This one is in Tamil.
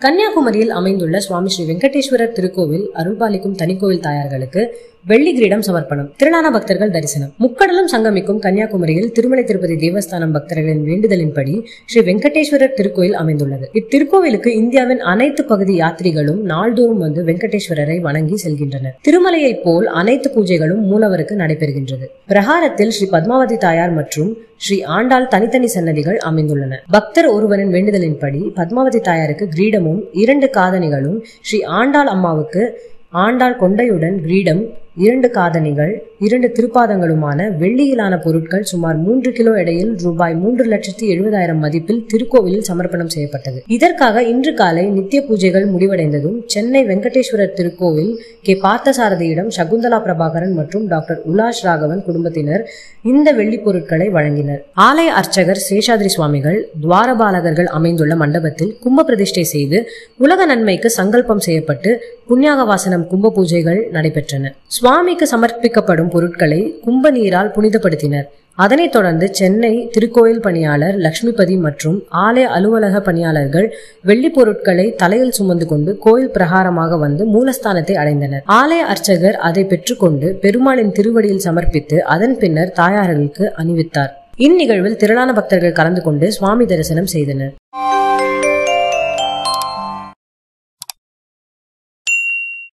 கன்னியாகுமரியில் அமைந்துள்ள சுவாமி ஸ்ரீ வெங்கடேஸ்வரர் திருக்கோவில் அருள்பாலிக்கும் தனிக்கோவில் தாயார்களுக்கு வெள்ளி கிரீடம் சமர்ப்பணம். திரளான பக்தர்கள் தரிசனம். முக்கடலும் சங்கமிக்கும் கன்னியாகுமரியில் திருமலை திருப்பதி தேவஸ்தானம் பக்தர்களின் வேண்டுதலின்படி ஸ்ரீ வெங்கடேஸ்வரர் திருக்கோயில் அமைந்துள்ளது. இத்திருக்கோவிலுக்கு இந்தியாவின் அனைத்து பகுதி யாத்திரிகளும் நாள்தோறும் வந்து வெங்கடேஸ்வரரை வணங்கி செல்கின்றனர். திருமலையை போல் அனைத்து பூஜைகளும் மூலவருக்கு நடைபெறுகின்றது. பிரகாரத்தில் ஸ்ரீ பத்மாவதி தாயார் மற்றும் ஸ்ரீ ஆண்டாள் தனித்தனி சன்னதிகள் அமைந்துள்ளன. பக்தர் ஒருவரின் வேண்டுதலின்படி பத்மாவதி தாயாருக்கு கிரீடமும் 2 காதணிகளும், ஸ்ரீ ஆண்டாள் அம்மாவுக்கு ஆண்டாள் கொண்டையுடன் கிரீடம், 2 காதணிகள், 2 திருப்பாதங்களுமான வெள்ளியிலான பொருட்கள் சுமார் 3 கிலோ எடையில் ரூபாய் 3,70,000 மதிப்பில் திருக்கோவிலில் சமர்ப்பணம் செய்யப்பட்டது. இதற்காக இன்று காலை நித்திய பூஜைகள் முடிவடைந்ததும் சென்னை வெங்கடேஸ்வரர் திருக்கோவில் கே. பார்த்தசாரதியிடம் சகுந்தலா பிரபாகரன் மற்றும் டாக்டர் உலாஷ் ராகவன் குடும்பத்தினர் இந்த வெள்ளி பொருட்களை வழங்கினர். ஆலய அர்ச்சகர் சேஷாதிரி சுவாமிகள் துவாரபாலகர்கள் அமைந்துள்ள மண்டபத்தில் கும்ப பிரதிஷ்டை செய்து உலக நன்மைக்கு சங்கல்பம் செய்யப்பட்டு புண்ணியாக வாசனம் கும்ப பூஜைகள் நடைபெற்றன. சுவாமிக்கு சமர்ப்பிக்கப்படும் பொருட்களை கும்ப நீரால் புனிதப்படுத்தினர். அதனைத் தொடர்ந்து சென்னை திருக்கோயில் பணியாளர் லட்சுமிபதி மற்றும் ஆலய அலுவலக பணியாளர்கள் வெள்ளி பொருட்களை தலையில் சுமந்து கொண்டு கோயில் பிரகாரமாக வந்து மூலஸ்தானத்தை அடைந்தனர். ஆலய அர்ச்சகர் அதை பெற்றுக்கொண்டு பெருமாளின் திருவடியில் சமர்ப்பித்து அதன் பின்னர் தாயார்களுக்கு அணிவித்தார். இந்நிகழ்வில் திரளான பக்தர்கள் கலந்து கொண்டு சுவாமி தரிசனம் செய்தனர்.